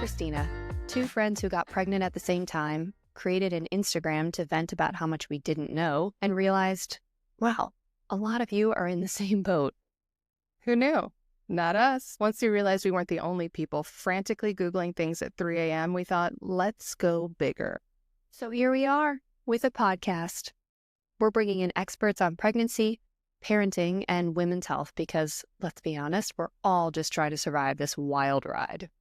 Christina, two friends who got pregnant at the same time, created an Instagram to vent about how much we didn't know, and realized, wow, a lot of you are in the same boat. Who knew? Not us. Once we realized we weren't the only people frantically Googling things at 3 a.m., we thought, let's go bigger. So here we are with a podcast. We're bringing in experts on pregnancy, parenting, and women's health because, let's be honest, we're all just trying to survive this wild ride.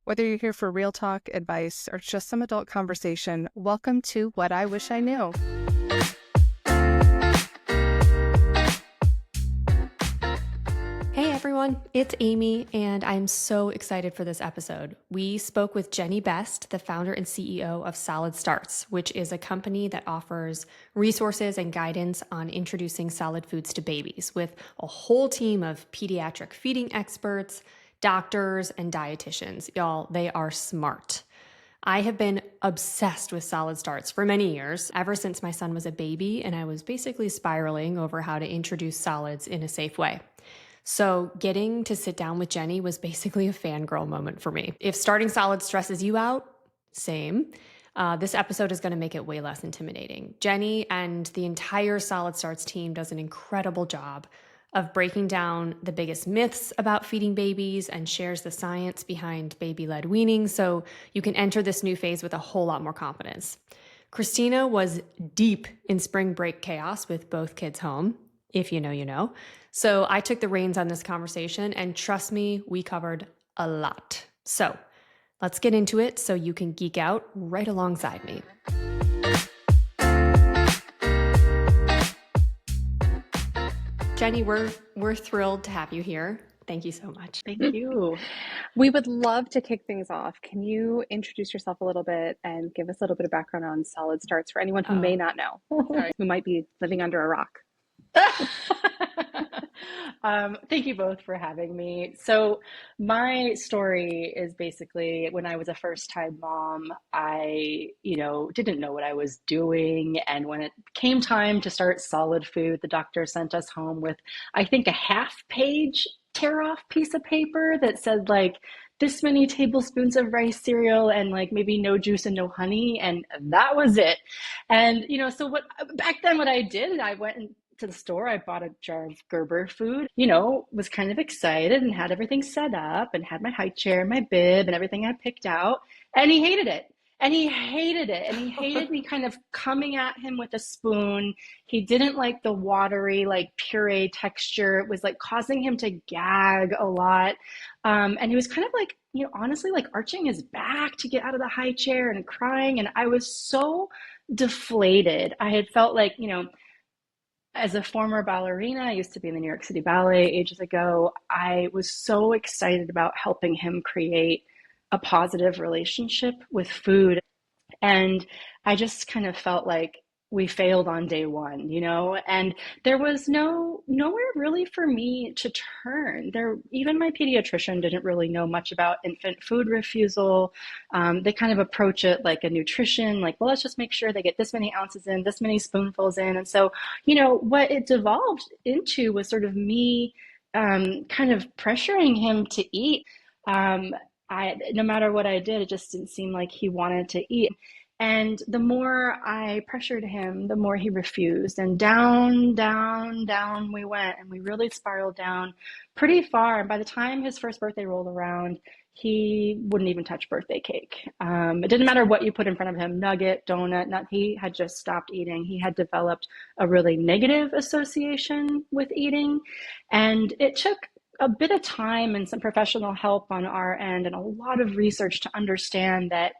Whether you're here for real talk, advice, or just some adult conversation, welcome to What I Wish I Knew. Hey everyone, it's Amy, and I'm so excited for this episode. We spoke with Jenny Best, the founder and CEO of Solid Starts, which is a company that offers resources and guidance on introducing solid foods to babies, with a whole team of pediatric feeding experts, doctors, and dietitians. Y'all, they are smart. I have been obsessed with Solid Starts for many years, ever since my son was a baby, and I was basically spiraling over how to introduce solids in a safe way. So getting to sit down with Jenny was basically a fangirl moment for me. If starting solids stresses you out, same. This episode is going to make it way less intimidating. Jenny and the entire Solid Starts team does an incredible job of breaking down the biggest myths about feeding babies and shares the science behind baby-led weaning so you can enter this new phase with a whole lot more confidence. Christina was deep in spring break chaos with both kids home. If you know, you know. So I took the reins on this conversation, and trust me, we covered a lot. So let's get into it so you can geek out right alongside me. Jenny, we're thrilled to have you here. Thank you so much. Thank you. We would love to kick things off. Can you introduce yourself a little bit and give us a little bit of background on Solid Starts for anyone who may not know, who might be living under a rock? Thank you both for having me. So my story is basically when I was a first-time mom, I, didn't know what I was doing. And when it came time to start Solid Food, the doctor sent us home with, I think, a half-page tear-off piece of paper that said like this many tablespoons of rice cereal and like maybe no juice and no honey. And that was it. And, so back then what I did, I went to the store, I bought a jar of Gerber food, was kind of excited and had everything set up and had my high chair and my bib and everything I picked out. And he hated it. And he hated it. And he hated me kind of coming at him with a spoon. He didn't like the watery, like puree texture. It was like causing him to gag a lot. And he was kind of like, honestly, like arching his back to get out of the high chair and crying. And I was so deflated. I had felt like, as a former ballerina, I used to be in the New York City Ballet ages ago. I was so excited about helping him create a positive relationship with food. And I just kind of felt like we failed on day one, and there was nowhere really for me to turn. Even my pediatrician didn't really know much about infant food refusal. They kind of approach it like a nutrition, like, well, let's just make sure they get this many ounces in, this many spoonfuls in. And so, what it devolved into was sort of me kind of pressuring him to eat. No matter what I did, it just didn't seem like he wanted to eat. And the more I pressured him, the more he refused. And down, down, down we went. And we really spiraled down pretty far. And by the time his first birthday rolled around, he wouldn't even touch birthday cake. It didn't matter what you put in front of him, nugget, donut, he had just stopped eating. He had developed a really negative association with eating. And it took a bit of time and some professional help on our end and a lot of research to understand that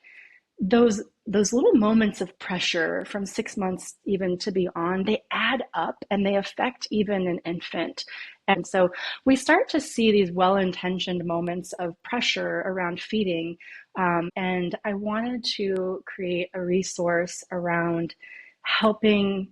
those little moments of pressure from 6 months even to beyond, they add up and they affect even an infant. And so we start to see these well-intentioned moments of pressure around feeding. And I wanted to create a resource around helping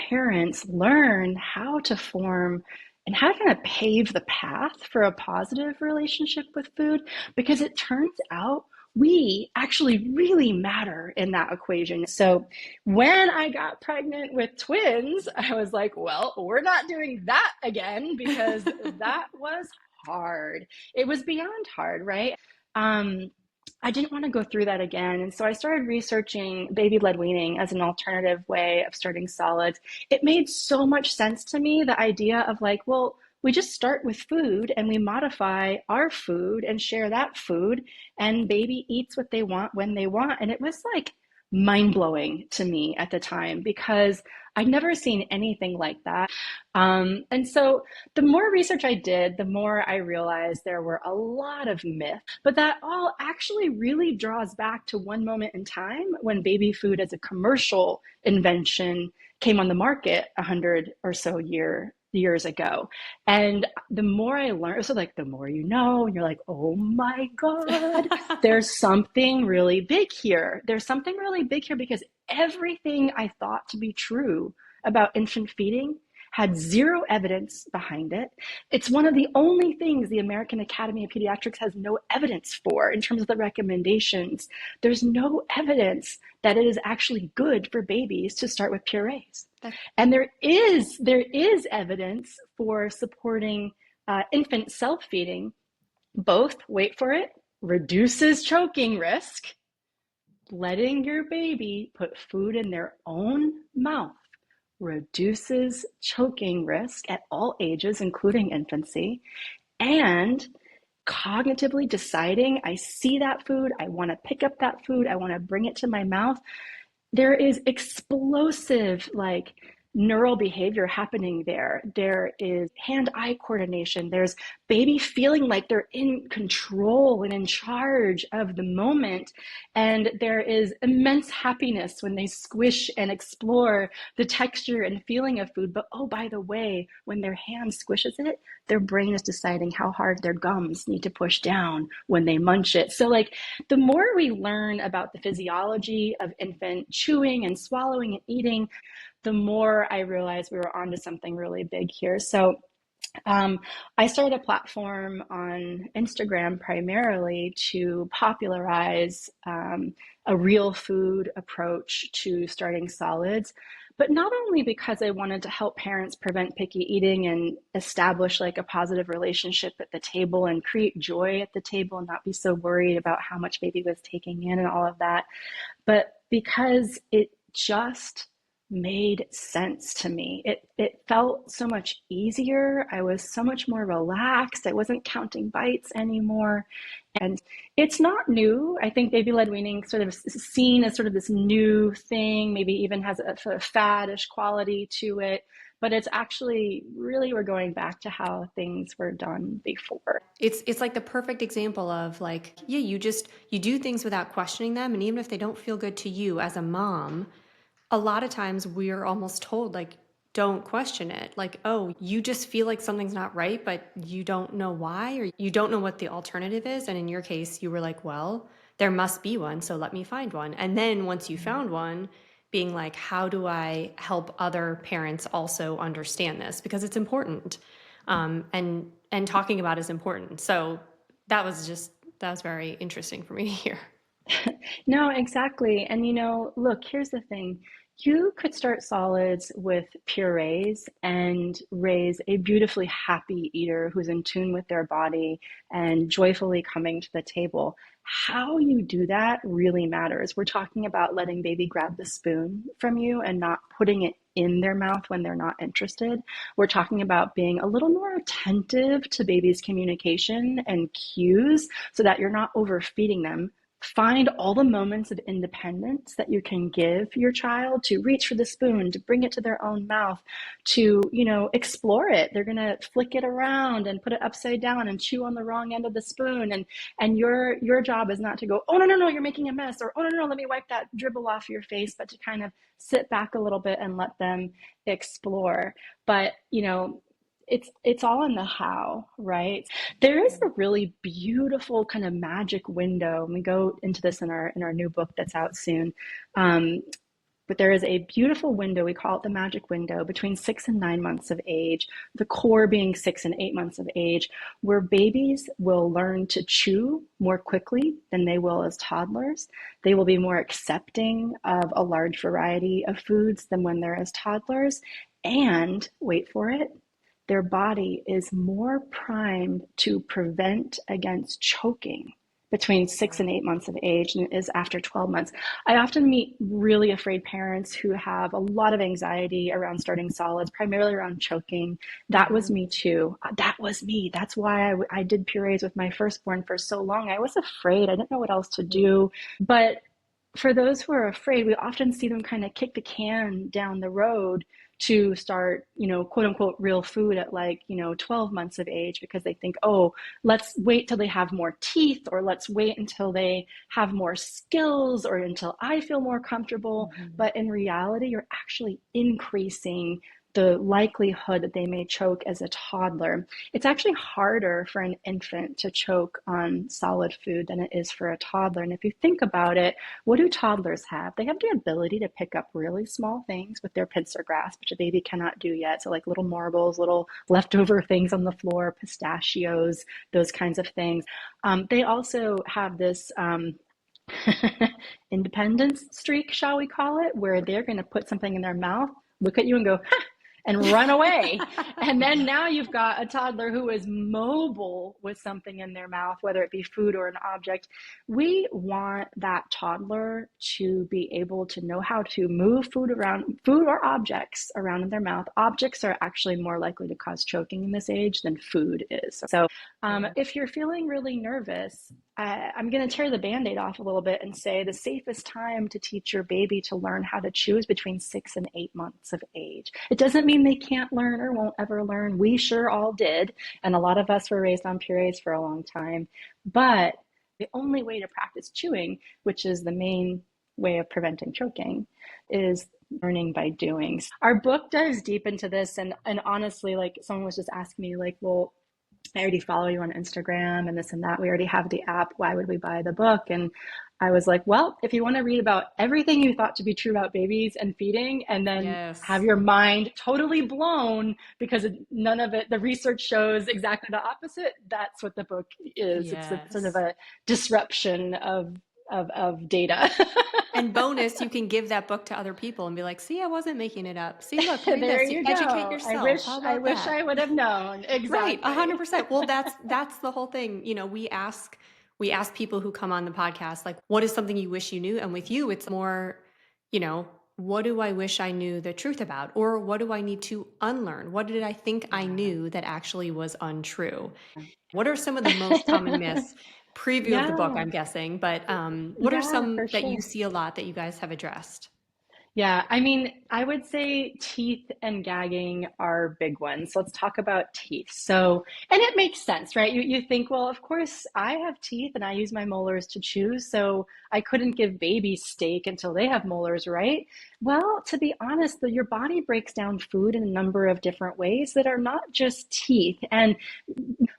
parents learn how to form and how to kind of pave the path for a positive relationship with food, because it turns out we actually really matter in that equation. So when I got pregnant with twins, I was like, well, we're not doing that again, because that was hard. It was beyond hard, right? I didn't want to go through that again. And so I started researching baby-led weaning as an alternative way of starting solids. It made so much sense to me, the idea of like, well, we just start with food and we modify our food and share that food, and baby eats what they want when they want. And it was like mind-blowing to me at the time because I'd never seen anything like that. And so the more research I did, the more I realized there were a lot of myths, but that all actually really draws back to one moment in time when baby food as a commercial invention came on the market 100 or so years ago. And the more I learned, so like the more you know, and you're like, oh my God, there's something really big here. There's something really big here because everything I thought to be true about infant feeding had zero evidence behind it. It's one of the only things the American Academy of Pediatrics has no evidence for in terms of the recommendations. There's no evidence that it is actually good for babies to start with purees. And there is evidence for supporting infant self-feeding, both, wait for it, reduces choking risk. Letting your baby put food in their own mouth reduces choking risk at all ages, including infancy, and cognitively deciding, I see that food, I want to pick up that food, I want to bring it to my mouth. There is explosive like neural behavior happening there. There is hand-eye coordination. There's baby feeling like they're in control and in charge of the moment. And there is immense happiness when they squish and explore the texture and feeling of food. But oh, by the way, when their hand squishes it, their brain is deciding how hard their gums need to push down when they munch it. So like the more we learn about the physiology of infant chewing and swallowing and eating, the more I realized we were onto something really big here. So I started a platform on Instagram primarily to popularize a real food approach to starting solids, but not only because I wanted to help parents prevent picky eating and establish like a positive relationship at the table and create joy at the table and not be so worried about how much baby was taking in and all of that, but because it just made sense to me. It felt so much easier. I was so much more relaxed. I wasn't counting bites anymore. And it's not new. I think baby-led weaning sort of seen as sort of this new thing, maybe even has a sort of faddish quality to it. But it's actually really, we're going back to how things were done before. It's like the perfect example of like, yeah, you do things without questioning them. And even if they don't feel good to you as a mom, a lot of times we're almost told like, don't question it. Like, oh, you just feel like something's not right, but you don't know why, or you don't know what the alternative is. And in your case, you were like, well, there must be one, so let me find one. And then once you found one, being like, how do I help other parents also understand this? Because it's important. And talking about is important. So that was very interesting for me to hear. No, exactly. And look, here's the thing. You could start solids with purees and raise a beautifully happy eater who's in tune with their body and joyfully coming to the table. How you do that really matters. We're talking about letting baby grab the spoon from you and not putting it in their mouth when they're not interested. We're talking about being a little more attentive to baby's communication and cues so that you're not overfeeding them. Find all the moments of independence that you can give your child to reach for the spoon, to bring it to their own mouth, to, explore it. They're going to flick it around and put it upside down and chew on the wrong end of the spoon. And your job is not to go, oh, no, you're making a mess, or, oh, no, let me wipe that dribble off your face, but to kind of sit back a little bit and let them explore. But, it's all in the how, right? There is a really beautiful kind of magic window, and we go into this in our new book that's out soon. But there is a beautiful window, we call it the magic window, between 6 and 9 months of age, the core being 6 and 8 months of age, where babies will learn to chew more quickly than they will as toddlers. They will be more accepting of a large variety of foods than when they're as toddlers. And, wait for it, their body is more primed to prevent against choking between 6 and 8 months of age, and it is after 12 months. I often meet really afraid parents who have a lot of anxiety around starting solids, primarily around choking. That was me too. That was me. That's why I did purees with my firstborn for so long. I was afraid. I didn't know what else to do. But for those who are afraid, we often see them kind of kick the can down the road to start, quote unquote, real food at 12 months of age, because they think, oh, let's wait till they have more teeth, or let's wait until they have more skills, or until I feel more comfortable. But in reality, you're actually increasing the likelihood that they may choke as a toddler. It's actually harder for an infant to choke on solid food than it is for a toddler. And if you think about it, what do toddlers have? They have the ability to pick up really small things with their pincer grasp, which a baby cannot do yet. So like little marbles, little leftover things on the floor, pistachios, those kinds of things. They also have this independence streak, shall we call it, where they're going to put something in their mouth, look at you and go, ha, and run away. And then now you've got a toddler who is mobile with something in their mouth, whether it be food or an object. We want that toddler to be able to know how to move food or objects around in their mouth. Objects are actually more likely to cause choking in this age than food is. So if you're feeling really nervous, I'm going to tear the Band-Aid off a little bit and say the safest time to teach your baby to learn how to chew is between 6 and 8 months of age. It doesn't mean they can't learn or won't ever learn. We sure all did. And a lot of us were raised on purees for a long time. But the only way to practice chewing, which is the main way of preventing choking, is learning by doing. Our book dives deep into this. And honestly, like someone was just asking me, like, well, I already follow you on Instagram and this and that. We already have the app. Why would we buy the book? And I was like, well, if you want to read about everything you thought to be true about babies and feeding, and then have your mind totally blown because none of it, the research shows exactly the opposite, that's what the book is. It's a, sort of a disruption of data. And bonus, you can give that book to other people and be like, see, I wasn't making it up. See, look, read there this. you Educate go. yourself. I wish I would have known. Exactly. Right, 100%. Well, that's the whole thing. We ask people who come on the podcast, like, what is something you wish you knew? And with you, it's more, what do I wish I knew the truth about? Or what do I need to unlearn? What did I think I knew that actually was untrue? What are some of the most common myths? Preview of the book, I'm guessing, but what are some that you see a lot that you guys have addressed? Yeah, I mean, I would say teeth and gagging are big ones. So let's talk about teeth. So, and it makes sense, right? You think, well, of course I have teeth and I use my molars to chew, so I couldn't give babies steak until they have molars, right? Well, to be honest, your body breaks down food in a number of different ways that are not just teeth. And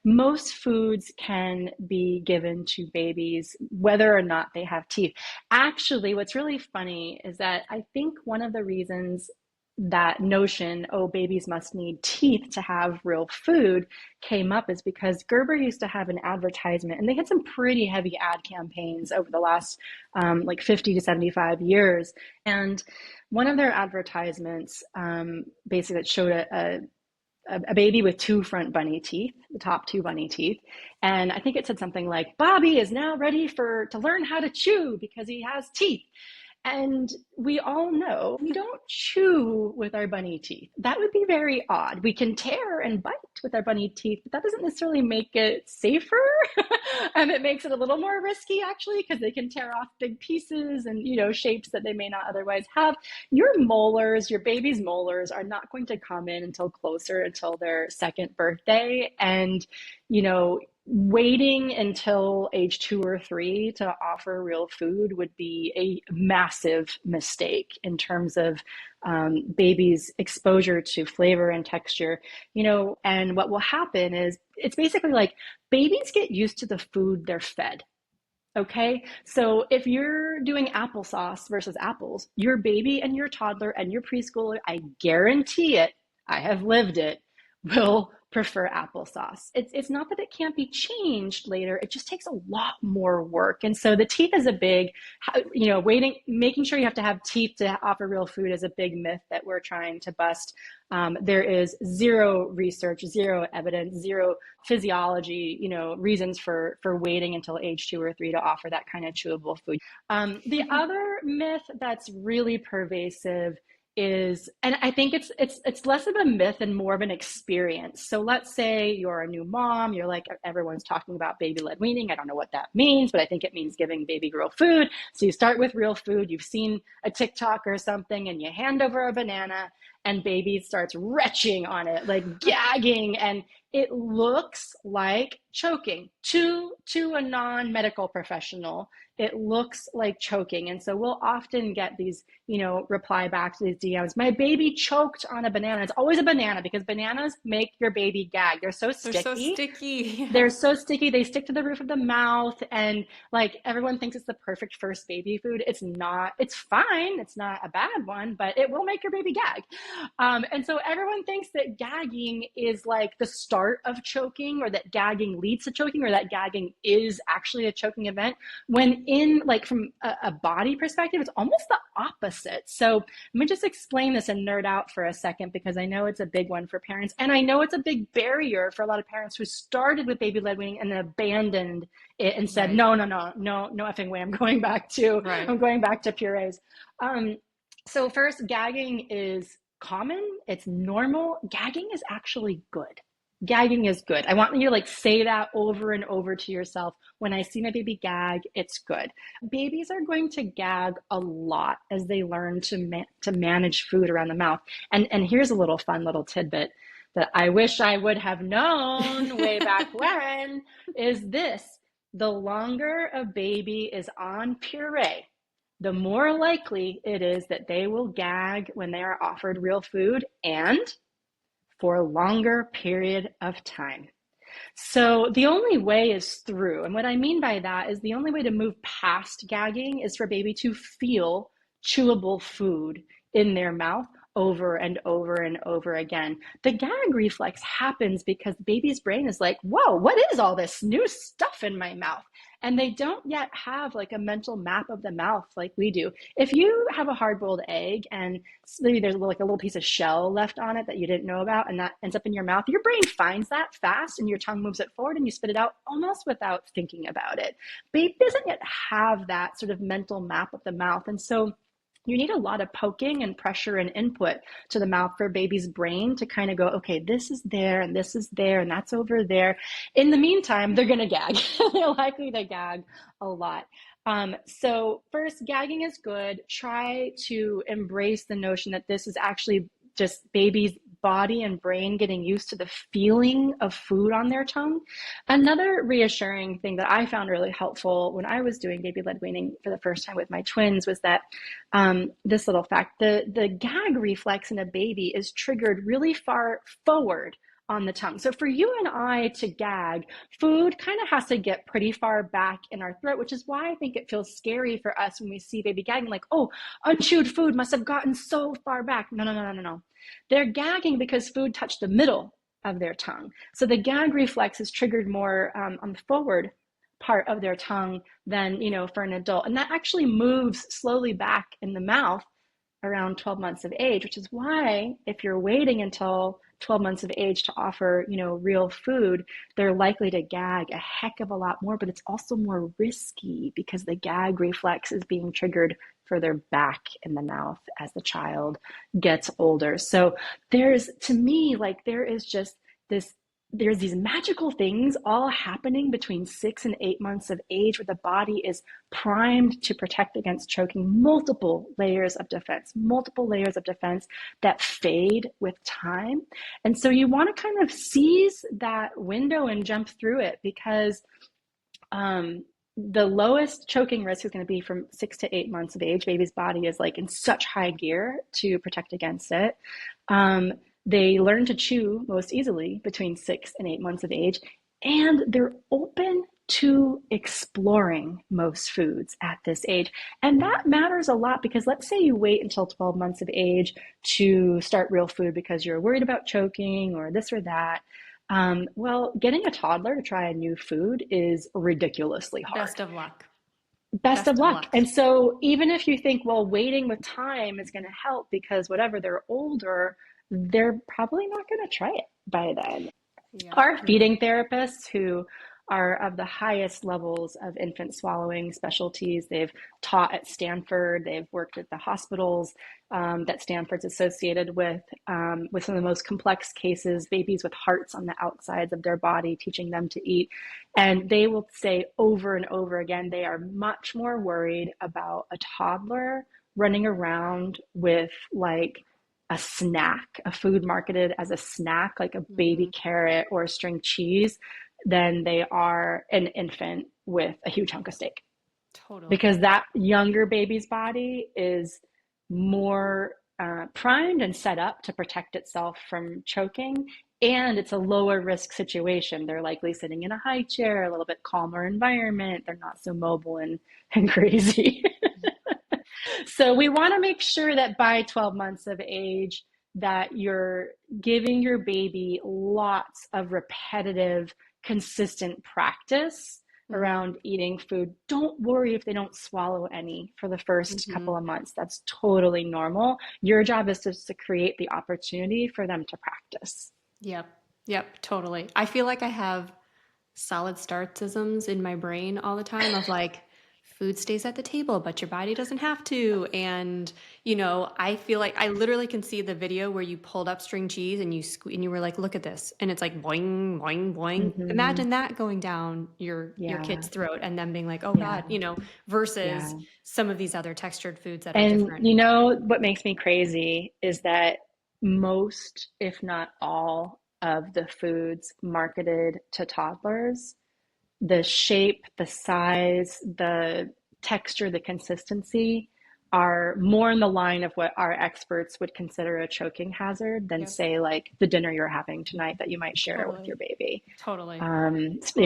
most foods can be given to babies whether or not they have teeth. Actually, what's really funny is that I think one of the reasons that notion, oh, babies must need teeth to have real food, came up is because Gerber used to have an advertisement, and they had some pretty heavy ad campaigns over the last 50 to 75 years. And one of their advertisements basically showed a baby with two front bunny teeth, the top two bunny teeth. And I think it said something like, Bobby is now ready to learn how to chew because he has teeth. And we all know we don't chew with our bunny teeth. That would be very odd. We can tear and bite with our bunny teeth, but that doesn't necessarily make it safer. And it makes it a little more risky, actually, because they can tear off big pieces and, shapes that they may not otherwise have. Your baby's molars are not going to come in until their second birthday. And, waiting until age 2 or 3 to offer real food would be a massive mistake in terms of babies' exposure to flavor and texture, and what will happen is it's basically like babies get used to the food they're fed. Okay, so if you're doing applesauce versus apples, your baby and your toddler and your preschooler, I guarantee it, I have lived it, will prefer applesauce. It's not that it can't be changed later. It just takes a lot more work. And so the teeth is a big, making sure you have to have teeth to offer real food is a big myth that we're trying to bust. There is zero research, zero evidence, zero physiology, reasons for waiting until age 2 or 3 to offer that kind of chewable food. The other myth that's really pervasive is, and I think it's less of a myth and more of an experience. So let's say you're a new mom, you're like, everyone's talking about baby-led weaning. I don't know what that means, but I think it means giving baby real food. So you start with real food, you've seen a TikTok or something, and you hand over a banana and baby starts retching on it, like gagging, and it looks like choking to a non-medical professional. It looks like choking. And so we'll often get these, reply back to these DMs. My baby choked on a banana. It's always a banana because bananas make your baby gag. They're so sticky. They're so sticky. They're so sticky. They stick to the roof of the mouth. And like everyone thinks it's the perfect first baby food. It's not. It's fine. It's not a bad one, but it will make your baby gag. And so everyone thinks that gagging is like the start of choking, or that gagging leads to choking, or that gagging is actually a choking event, when in like from a body perspective, it's almost the opposite. So let me just explain this and nerd out for a second, because I know it's a big one for parents. And I know it's a big barrier for a lot of parents who started with baby-led weaning and then abandoned it and said, no effing way. I'm going back to purees. So first, gagging is common. It's normal. Gagging is actually good. Gagging is good. I want you to like say that over and over to yourself. When I see my baby gag, it's good. Babies are going to gag a lot as they learn to manage food around the mouth. And here's a little fun little tidbit that I wish I would have known way back when is this: the longer a baby is on puree, the more likely it is that they will gag when they are offered real food, and for a longer period of time. So the only way is through. And what I mean by that is the only way to move past gagging is for baby to feel chewable food in their mouth over and over and over again. The gag reflex happens because the baby's brain is like, whoa, what is all this new stuff in my mouth? And they don't yet have like a mental map of the mouth like we do. If you have a hard-boiled egg and maybe there's like a little piece of shell left on it that you didn't know about, and that ends up in your mouth, your brain finds that fast and your tongue moves it forward and you spit it out almost without thinking about it. Baby doesn't yet have that sort of mental map of the mouth. And so you need a lot of poking and pressure and input to the mouth for baby's brain to kind of go, okay, this is there and this is there and that's over there. In the meantime, they're going to gag. They're likely to gag a lot. So first, gagging is good. Try to embrace the notion that this is actually just baby's body and brain getting used to the feeling of food on their tongue. Another reassuring thing that I found really helpful when I was doing baby-led weaning for the first time with my twins was that this little fact, the gag reflex in a baby is triggered really far forward on the tongue. So for you and I to gag, food kind of has to get pretty far back in our throat, which is why I think it feels scary for us when we see baby gagging, like, oh, unchewed food must have gotten so far back. No. They're gagging because food touched the middle of their tongue. So the gag reflex is triggered more on the forward part of their tongue than, for an adult. And that actually moves slowly back in the mouth around 12 months of age, which is why if you're waiting until 12 months of age to offer, real food, they're likely to gag a heck of a lot more, but it's also more risky because the gag reflex is being triggered further back in the mouth as the child gets older. So there's these magical things all happening between 6 and 8 months of age where the body is primed to protect against choking, multiple layers of defense that fade with time. And so you want to kind of seize that window and jump through it, because the lowest choking risk is going to be from 6 to 8 months of age. Baby's body is like in such high gear to protect against it. They learn to chew most easily between 6 and 8 months of age, and they're open to exploring most foods at this age. And that matters a lot, because let's say you wait until 12 months of age to start real food because you're worried about choking or this or that. Well, getting a toddler to try a new food is ridiculously Best hard. of luck. Best of Best of luck. luck. And so even if you think, well, waiting with time is going to help because whatever, they're older, they're probably not going to try it by then. Yeah. Our feeding therapists, who are of the highest levels of infant swallowing specialties, they've taught at Stanford, they've worked at the hospitals that Stanford's associated with some of the most complex cases, babies with hearts on the outsides of their body, teaching them to eat. And they will say over and over again, they are much more worried about a toddler running around with like a snack, a food marketed as a snack, like a baby carrot or a string cheese, than they are an infant with a huge hunk of steak. Totally. Because that younger baby's body is more primed and set up to protect itself from choking. And it's a lower risk situation. They're likely sitting in a high chair, a little bit calmer environment. They're not so mobile and crazy. So we want to make sure that by 12 months of age that you're giving your baby lots of repetitive, consistent practice around eating food. Don't worry if they don't swallow any for the first couple of months. That's totally normal. Your job is just to create the opportunity for them to practice. Yep. Yep. Totally. I feel like I have solid startsisms in my brain all the time of like, food stays at the table, but your body doesn't have to. And, I feel like I literally can see the video where you pulled up string cheese and and you were like, look at this. And it's like boing, boing, boing. Imagine that going down your kid's throat and them being like, oh God, versus some of these other textured foods that are different. And what makes me crazy is that most, if not all, of the foods marketed to toddlers, the shape, the size, the texture, the consistency are more in the line of what our experts would consider a choking hazard than say like the dinner you're having tonight that you might share with your baby. Totally.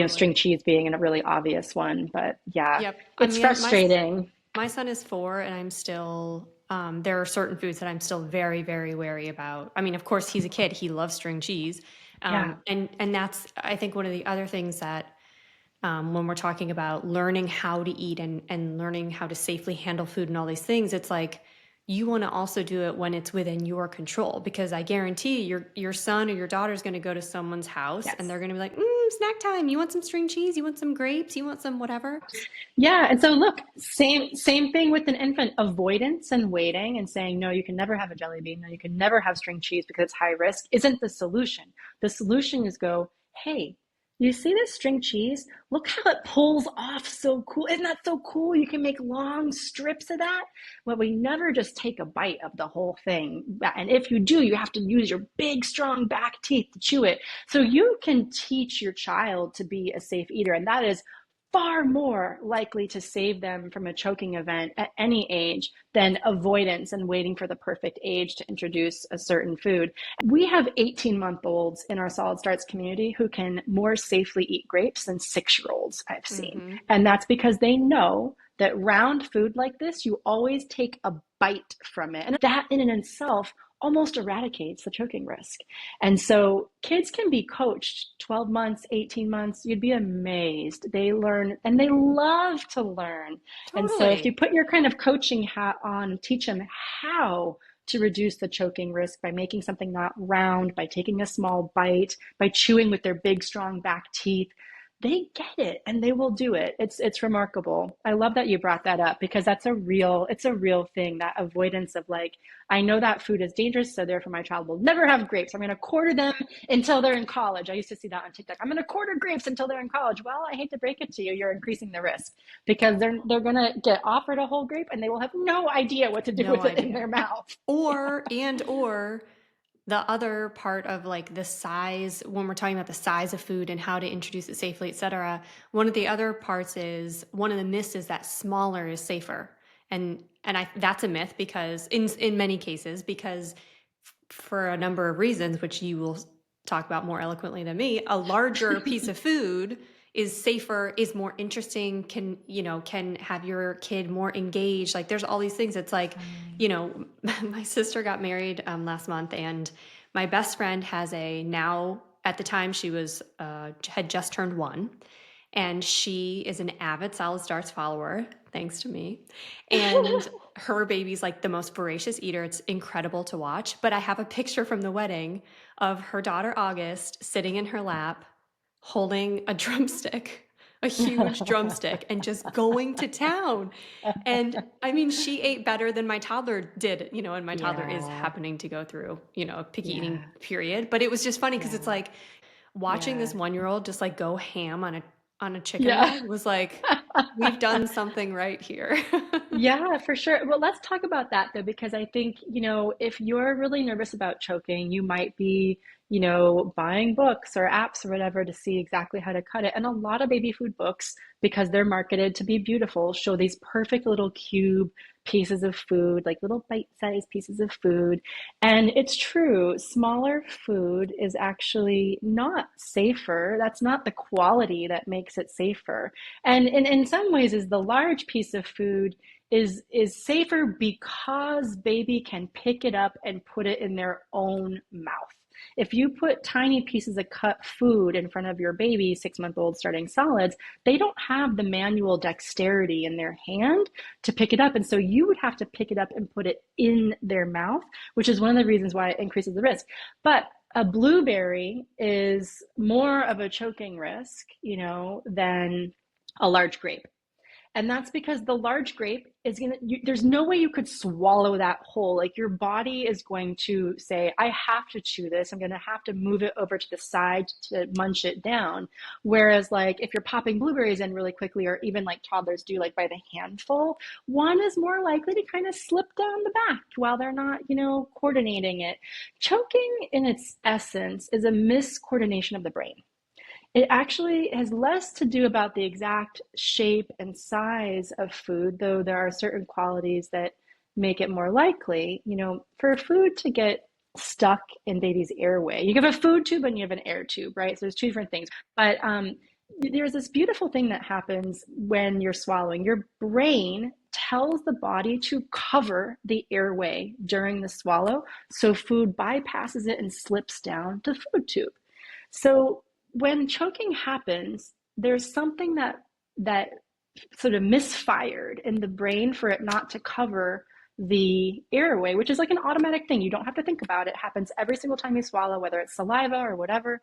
String cheese being a really obvious one, but Yep. it's frustrating. My son is 4 and I'm still, there are certain foods that I'm still very, very wary about. I mean, of course he's a kid, he loves string cheese. And that's, I think one of the other things that, when we're talking about learning how to eat and learning how to safely handle food and all these things, it's like you want to also do it when it's within your control, because I guarantee your son or your daughter is going to go to someone's house and they're going to be like, snack time. You want some string cheese? You want some grapes? You want some whatever? Yeah. And so look, same thing with an infant. Avoidance and waiting and saying, no, you can never have a jelly bean. No, you can never have string cheese because it's high risk isn't the solution. The solution is go, hey, you see this string cheese? Look how it pulls off so cool. Isn't that so cool? You can make long strips of that. Well, we never just take a bite of the whole thing. And if you do, you have to use your big, strong back teeth to chew it. So you can teach your child to be a safe eater. And that is far more likely to save them from a choking event at any age than avoidance and waiting for the perfect age to introduce a certain food. We have 18-month-olds in our Solid Starts community who can more safely eat grapes than 6-year-olds I've seen. And that's because they know that round food like this, you always take a bite from it. And that in and itself almost eradicates the choking risk. And so kids can be coached 12 months, 18 months. You'd be amazed. They learn and they love to learn. Totally. And so if you put your kind of coaching hat on, teach them how to reduce the choking risk by making something not round, by taking a small bite, by chewing with their big, strong back teeth, they get it and they will do it. It's remarkable. I love that you brought that up because it's a real thing, that avoidance of like, I know that food is dangerous, so therefore my child will never have grapes. I'm going to quarter them until they're in college. I used to see that on TikTok. I'm going to quarter grapes until they're in college. Well, I hate to break it to you, you're increasing the risk because they're going to get offered a whole grape and they will have no idea what to do with it in their mouth. Or the other part of like the size, when we're talking about the size of food and how to introduce it safely, et cetera, one of the other parts is, one of the myths is that smaller is safer. And that's a myth because in many cases, because for a number of reasons, which you will talk about more eloquently than me, a larger piece of food is safer, is more interesting, can have your kid more engaged. Like there's all these things. It's like, my sister got married last month and my best friend has a now at the time she was had just turned 1, and she is an avid Solid Starts follower, thanks to me. And her baby's like the most voracious eater. It's incredible to watch. But I have a picture from the wedding of her daughter August sitting in her lap, holding a drumstick, a huge drumstick, and just going to town. And I mean, she ate better than my toddler did, and my toddler is happening to go through, a picky eating period. But it was just funny because it's like watching this 1-year-old just like go ham on a chicken leg was like, we've done something right here. Yeah, for sure. Well, let's talk about that though, because I think, if you're really nervous about choking, you might be, buying books or apps or whatever to see exactly how to cut it. And a lot of baby food books, because they're marketed to be beautiful, show these perfect little cube pieces of food, like little bite-sized pieces of food. And it's true, smaller food is actually not safer. That's not the quality that makes it safer. And in some ways is the large piece of food is safer because baby can pick it up and put it in their own mouth. If you put tiny pieces of cut food in front of your baby, 6-month-old starting solids, they don't have the manual dexterity in their hand to pick it up. And so you would have to pick it up and put it in their mouth, which is one of the reasons why it increases the risk. But a blueberry is more of a choking risk, than a large grape. And that's because the large grape is there's no way you could swallow that whole. Like your body is going to say, I have to chew this. I'm going to have to move it over to the side to munch it down. Whereas like if you're popping blueberries in really quickly, or even like toddlers do, like by the handful, one is more likely to kind of slip down the back while they're not, coordinating it. Choking in its essence is a miscoordination of the brain. It actually has less to do about the exact shape and size of food, though there are certain qualities that make it more likely, for food to get stuck in baby's airway. You have a food tube and you have an air tube, right? So there's two different things. But there's this beautiful thing that happens when you're swallowing. Your brain tells the body to cover the airway during the swallow, so food bypasses it and slips down the food tube. So when choking happens, there's something that sort of misfired in the brain for it not to cover the airway, which is like an automatic thing. You don't have to think about it. It happens every single time you swallow, whether it's saliva or whatever,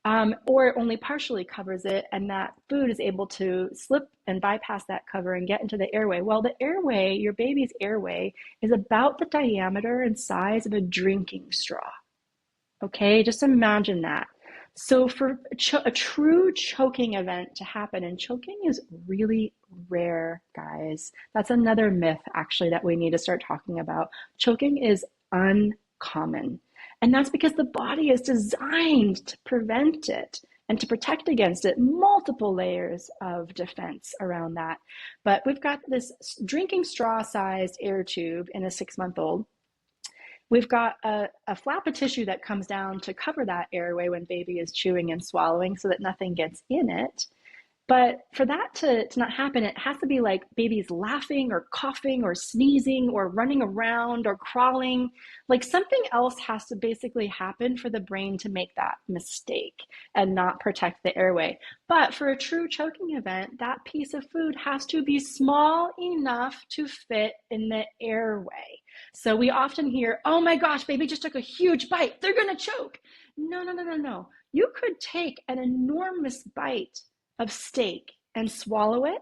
or it only partially covers it, and that food is able to slip and bypass that cover and get into the airway. Well, the airway, your baby's airway, is about the diameter and size of a drinking straw. Okay, just imagine that. So for a true choking event to happen, and choking is really rare, guys. That's another myth, actually, that we need to start talking about. Choking is uncommon. And that's because the body is designed to prevent it and to protect against it. Multiple layers of defense around that. But we've got this drinking straw-sized air tube in a 6-month-old. We've got a flap of tissue that comes down to cover that airway when baby is chewing and swallowing so that nothing gets in it. But for that to not happen, it has to be like baby's laughing or coughing or sneezing or running around or crawling. Like something else has to basically happen for the brain to make that mistake and not protect the airway. But for a true choking event, that piece of food has to be small enough to fit in the airway. So we often hear, oh my gosh, baby just took a huge bite. They're going to choke. No. You could take an enormous bite of steak and swallow it,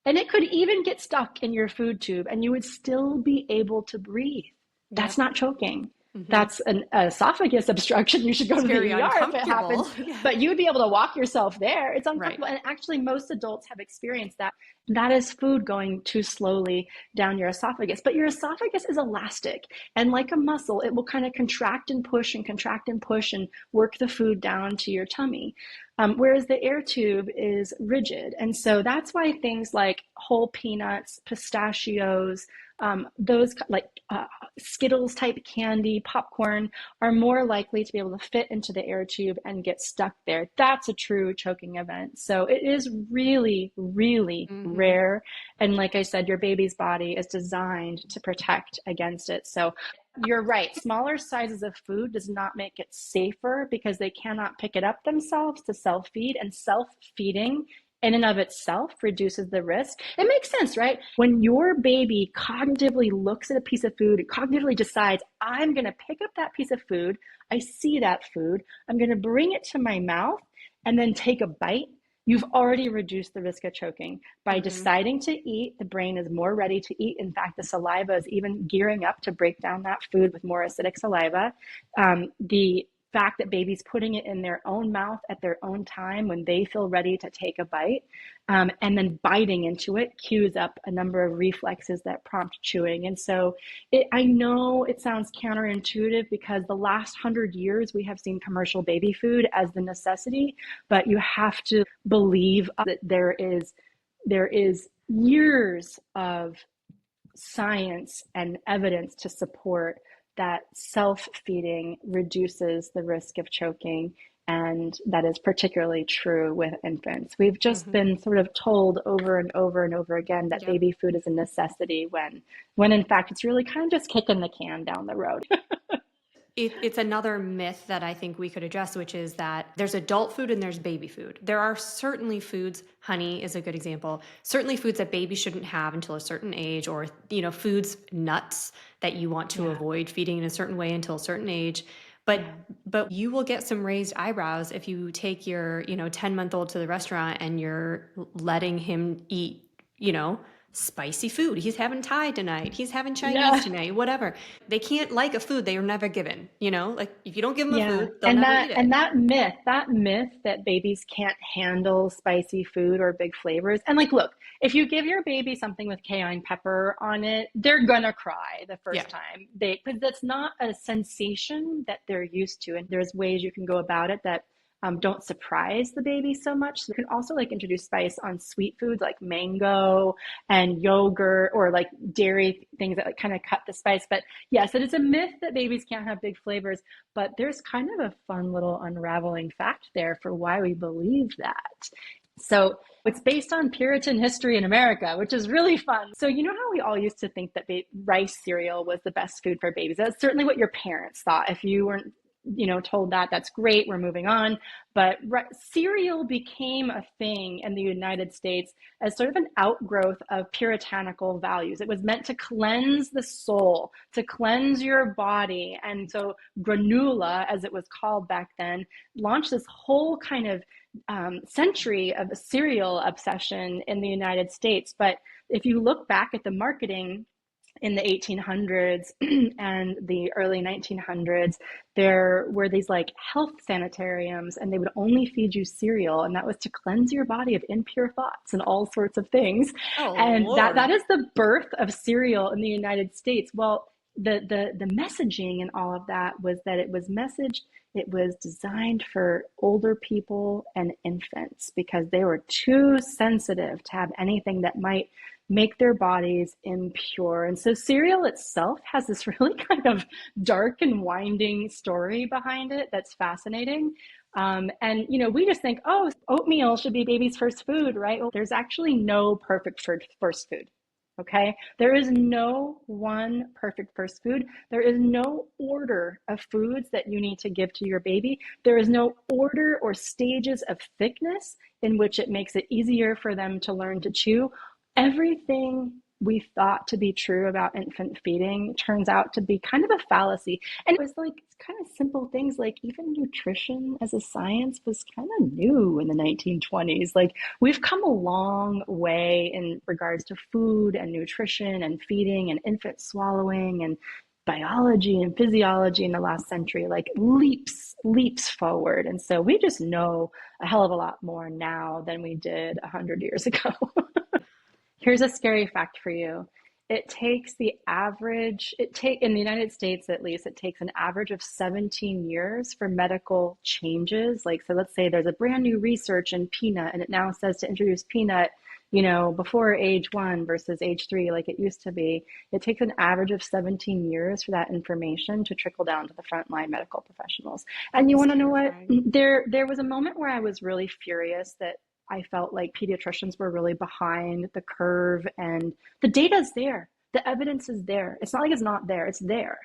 and it could even get stuck in your food tube and you would still be able to breathe. That's not choking. Mm-hmm. That's an esophagus obstruction. You should go to the ER if it happens. Yeah. But you would be able to walk yourself there. It's uncomfortable. Right. And actually, most adults have experienced that. That is food going too slowly down your esophagus. But your esophagus is elastic. And like a muscle, it will kind of contract and push and contract and push and work the food down to your tummy. Whereas the air tube is rigid. And so that's why things like whole peanuts, pistachios, those like Skittles type candy, popcorn are more likely to be able to fit into the air tube and get stuck there. That's a true choking event. So it is really, really rare. And like I said, your baby's body is designed to protect against it. So you're right. Smaller sizes of food does not make it safer because they cannot pick it up themselves to self-feed, and self-feeding in and of itself reduces the risk. It makes sense, right? When your baby cognitively looks at a piece of food, it cognitively decides, I'm going to pick up that piece of food. I see that food. I'm going to bring it to my mouth and then take a bite. You've already reduced the risk of choking. By deciding to eat, the brain is more ready to eat. In fact, the saliva is even gearing up to break down that food with more acidic saliva. The fact that babies putting it in their own mouth at their own time when they feel ready to take a bite, and then biting into it cues up a number of reflexes that prompt chewing. And so I know it sounds counterintuitive because the last 100 years we have seen commercial baby food as the necessity, but you have to believe that there is years of science and evidence to support that self-feeding reduces the risk of choking, and that is particularly true with infants. We've just been sort of told over and over and over again that baby food is a necessity when in fact it's really kind of just kicking the can down the road. It's another myth that I think we could address, which is that there's adult food and there's baby food. There are certainly foods, honey is a good example, certainly foods that babies shouldn't have until a certain age, or, foods, nuts that you want to avoid feeding in a certain way until a certain age. But you will get some raised eyebrows if you take your, 10-month-old to the restaurant and you're letting him eat, spicy food. He's having Thai tonight. He's having Chinese tonight, whatever. They can't like a food they were never given, like if you don't give them a food, they'll never eat it. And that myth that babies can't handle spicy food or big flavors. And look, if you give your baby something with cayenne pepper on it, they're gonna cry the first time. Because that's not a sensation that they're used to. And there's ways you can go about it that don't surprise the baby so much. So you can also introduce spice on sweet foods like mango and yogurt, or dairy things that kind of cut the spice. But yes, it is a myth that babies can't have big flavors, but there's kind of a fun little unraveling fact there for why we believe that. So it's based on Puritan history in America, which is really fun. So you know how we all used to think that rice cereal was the best food for babies? That's certainly what your parents thought. If you weren't told that, that's great, we're moving on. But cereal became a thing in the United States as sort of an outgrowth of puritanical values. It was meant to cleanse the soul, to cleanse your body. And so granola, as it was called back then, launched this whole kind of century of a cereal obsession in the United States. But if you look back at the marketing in the 1800s and the early 1900s, there were these health sanitariums, and they would only feed you cereal, and that was to cleanse your body of impure thoughts and all sorts of things. And that is the birth of cereal in the United States. Well, the messaging and all of that was that it was designed for older people and infants because they were too sensitive to have anything that might make their bodies impure. And so cereal itself has this really kind of dark and winding story behind it that's fascinating. And we just think, oh, oatmeal should be baby's first food, right? Well, there's actually no perfect first food. Okay, there is no one perfect first food. There is no order of foods that you need to give to your baby. There is no order or stages of thickness in which it makes it easier for them to learn to chew. Everything we thought to be true about infant feeding turns out to be kind of a fallacy. And it was kind of simple things, even nutrition as a science was kind of new in the 1920s. We've come a long way in regards to food and nutrition and feeding and infant swallowing and biology and physiology in the last century, leaps forward. And so we just know a hell of a lot more now than we did 100 years ago. Here's a scary fact for you. It takes in the United States, at least, it takes an average of 17 years for medical changes. So let's say there's a brand new research in peanut, and it now says to introduce peanut, before age 1 versus age 3, like it used to be. It takes an average of 17 years for that information to trickle down to the frontline medical professionals. And you want to know what? There was a moment where I was really furious that I felt like pediatricians were really behind the curve, and the data is there. The evidence is there. It's not like it's not there. It's there.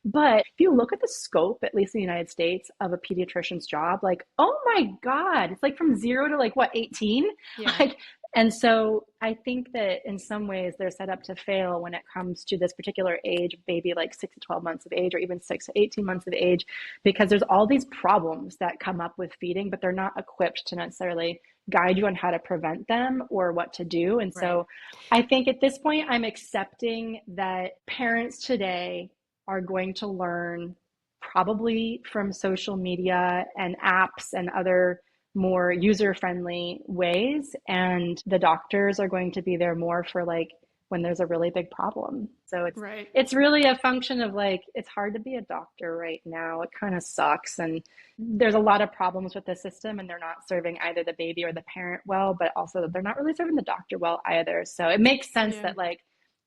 But if you look at the scope, at least in the United States, of a pediatrician's job, like, oh my God, it's like from 0 to like what, 18? Yeah. Like, and so I think that in some ways they're set up to fail when it comes to this particular age, maybe like 6 to 12 months of age, or even 6 to 18 months of age, because there's all these problems that come up with feeding, but they're not equipped to necessarily guide you on how to prevent them or what to do. And so I think at this point, I'm accepting that parents today are going to learn probably from social media and apps and other more user-friendly ways, and the doctors are going to be there more for like when there's a really big problem. So it's really a function of like, it's hard to be a doctor right now. It kind of sucks, and there's a lot of problems with the system, and they're not serving either the baby or the parent well, but also they're not really serving the doctor well either. So it makes sense that like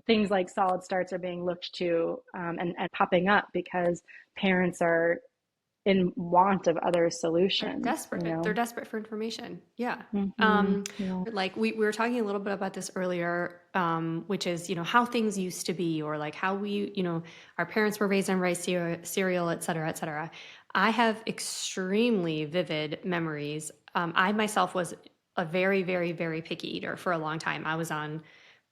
things like solid starts are being looked to and popping up because parents are in want of other solutions. They're desperate. They're desperate for information. Yeah. Like we were talking a little bit about this earlier, which is, how things used to be, or like how we, our parents were raised on rice cereal, et cetera, et cetera. I have extremely vivid memories. I myself was a very, very, very picky eater for a long time. I was on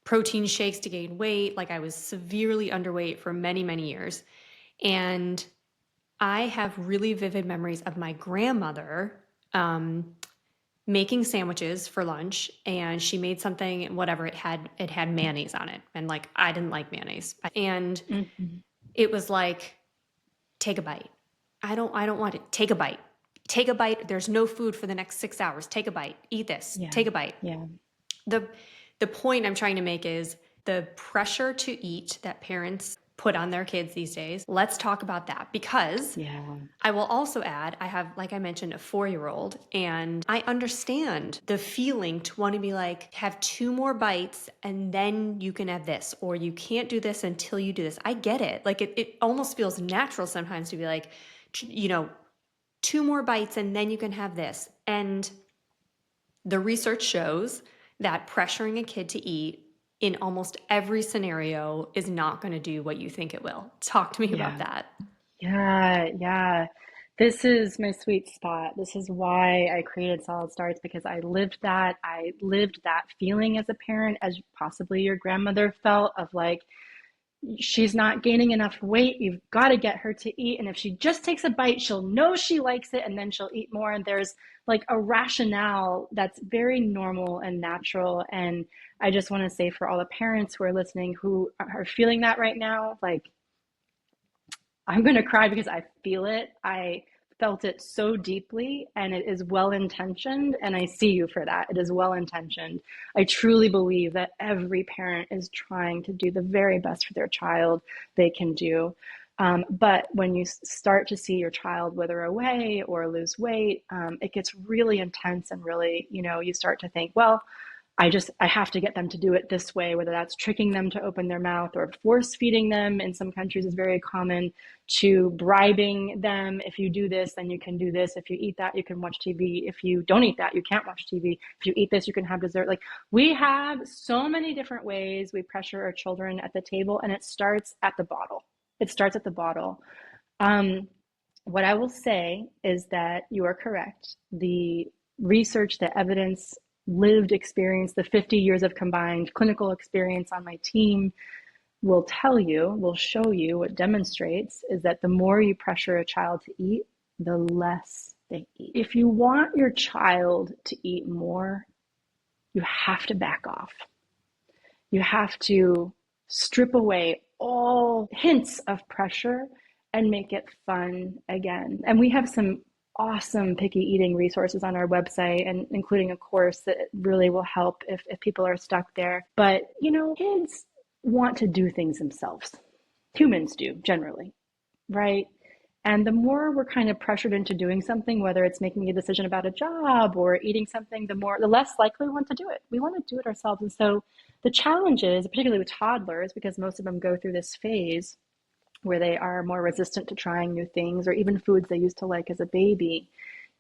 protein shakes to gain weight. Like I was severely underweight for many, many years. And I have really vivid memories of my grandmother making sandwiches for lunch, and she made something, whatever, it had mayonnaise on it, and like I didn't like mayonnaise, and it was like, take a bite. I don't want it. Take a bite. Take a bite. There's no food for the next 6 hours. Take a bite. Eat this. Take a bite. Yeah. The point I'm trying to make is the pressure to eat that parents put on their kids these days. Let's talk about that, because I will also add, I have, like I mentioned, a 4-year-old, and I understand the feeling to want to be like, have 2 more bites and then you can have this, or you can't do this until you do this. I get it. Like it almost feels natural sometimes to be like, 2 more bites and then you can have this. And the research shows that pressuring a kid to eat in almost every scenario is not going to do what you think it will. Talk to me about that. Yeah. This is my sweet spot. This is why I created Solid Starts, because I lived that. I lived that feeling as a parent, as possibly your grandmother felt, of like, she's not gaining enough weight. You've got to get her to eat. And if she just takes a bite, she'll know she likes it, and then she'll eat more. And there's like a rationale that's very normal and natural. And I just want to say, for all the parents who are listening who are feeling that right now, like, I'm going to cry because I feel it. I felt it so deeply, and it is well-intentioned, and I see you for that. It is well-intentioned. I truly believe that every parent is trying to do the very best for their child they can do. But when you start to see your child wither away or lose weight, it gets really intense, and really, you start to think, well, I have to get them to do it this way, whether that's tricking them to open their mouth, or force feeding them. In some countries is very common, to bribing them. If you do this, then you can do this. If you eat that, you can watch TV. If you don't eat that, you can't watch TV. If you eat this, you can have dessert. Like, we have so many different ways we pressure our children at the table, and it starts at the bottle. What I will say is that you are correct. The research, the evidence, lived experience, the 50 years of combined clinical experience on my team will show you, what demonstrates is that the more you pressure a child to eat, the less they eat. If you want your child to eat more, you have to back off. You have to strip away all hints of pressure and make it fun again. And we have some awesome picky eating resources on our website, and including a course that really will help if people are stuck there. But, kids want to do things themselves. Humans do, generally, right? And the more we're kind of pressured into doing something, whether it's making a decision about a job or eating something, the less likely we want to do it. We want to do it ourselves. And so the challenge is, particularly with toddlers, because most of them go through this phase where they are more resistant to trying new things, or even foods they used to like as a baby,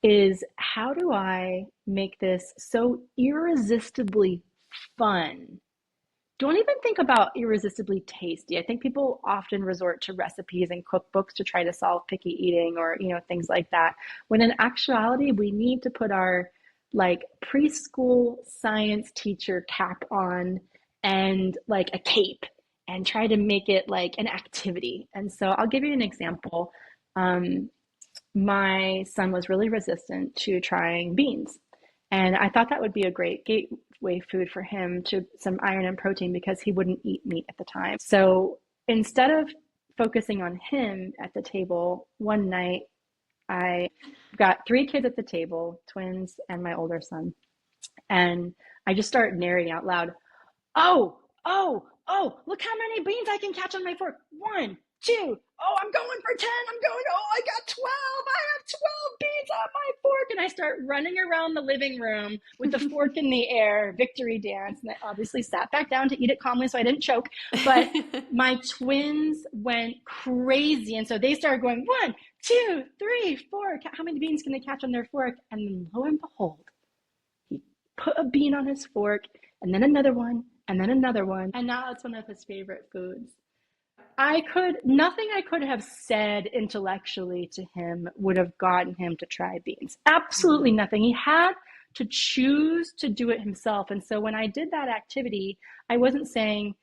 is how do I make this so irresistibly fun don't even think about irresistibly tasty. I think people often resort to recipes and cookbooks to try to solve picky eating or, things like that. When in actuality, we need to put our like preschool science teacher cap on and like a cape and try to make it like an activity. And so I'll give you an example. My son was really resistant to trying beans. And I thought that would be a great gateway food for him to some iron and protein because he wouldn't eat meat at the time. So instead of focusing on him at the table, one night I got 3 kids at the table, twins and my older son. And I just started narrating out loud, oh, oh, oh, look how many beans I can catch on my fork. 1, 2, oh, I'm going for 10. I got 12. I have 12 beans on my fork. And I start running around the living room with the fork in the air, victory dance. And I obviously sat back down to eat it calmly so I didn't choke. But my twins went crazy. And so they started going 1, 2, 3, 4. How many beans can they catch on their fork? And then lo and behold, he put a bean on his fork and then another one and then another one. And now it's one of his favorite foods. Nothing I could have said intellectually to him would have gotten him to try beans. Absolutely nothing. He had to choose to do it himself. And so when I did that activity, I wasn't saying,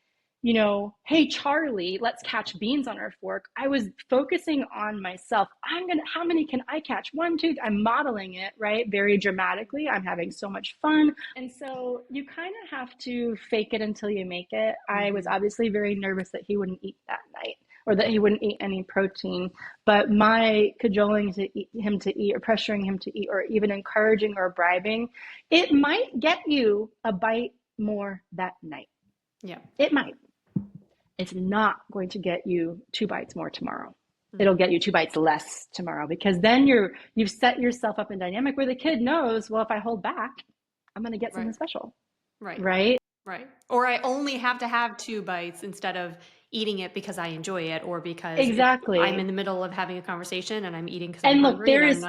hey, Charlie, let's catch beans on our fork. I was focusing on myself. How many can I catch? 1, 2, I'm modeling it, right? Very dramatically. I'm having so much fun. And so you kind of have to fake it until you make it. I was obviously very nervous that he wouldn't eat that night or that he wouldn't eat any protein. But my cajoling him to eat or pressuring him to eat or even encouraging or bribing, it might get you a bite more that night. Yeah. It might. It's not going to get you 2 bites more tomorrow. It'll get you 2 bites less tomorrow because then you've set yourself up in dynamic where the kid knows, well, if I hold back, I'm going to get something special. Right. Right. Right. Or I only have to have 2 bites instead of eating it because I enjoy it or because exactly I'm in the middle of having a conversation and I'm eating because I'm hungry. There and is